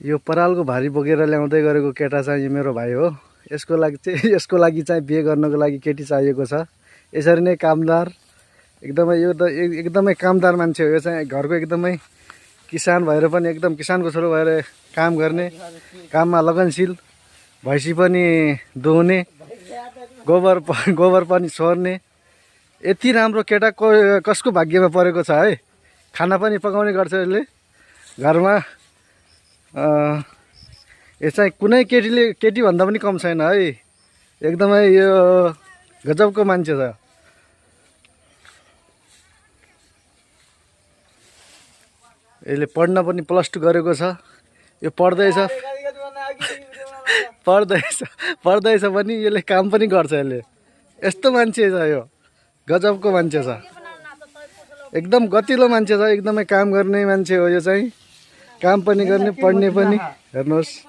यो परालको भारी बोकेर ल्याउँदै गरेको केटा चाहिँ यो मेरो भाइ हो। यसको लागि चाहिँ बिहे गर्नको लागि केटी चाहिएको छ। यसरी नै कामदार एकदमै यो त एकदमै कामदार मान्छे हो। यो चाहिँ घरको एकदमै किसान भएर पनि एकदम किसानको छोरो भएर काम गर्ने, काममा लगनशील, भैँसी पनि दुहुने, गोबर पनि छोड्ने। यति राम्रो केटा कसको भाग्यमा परेको छ है। खाना पनि पकाउने गर्छ यसले घरमा। यो चाहिँ कुनै केटी भन्दा पनि कम छैन है। एकदमै यो गजबको मान्छे छ। यसले पढ्न पनि +2 गरेको छ। यो पढ्दैछ पनि यसले काम पनि गर्छ। यसले यस्तो मान्छे छ, यो गजबको मान्छे छ। एकदम गतिलो मान्छे छ, एकदमै काम गर्ने मान्छे हो यो चाहिँ। काम पनि गर्ने, पढ्ने पनि। हेर्नुहोस्।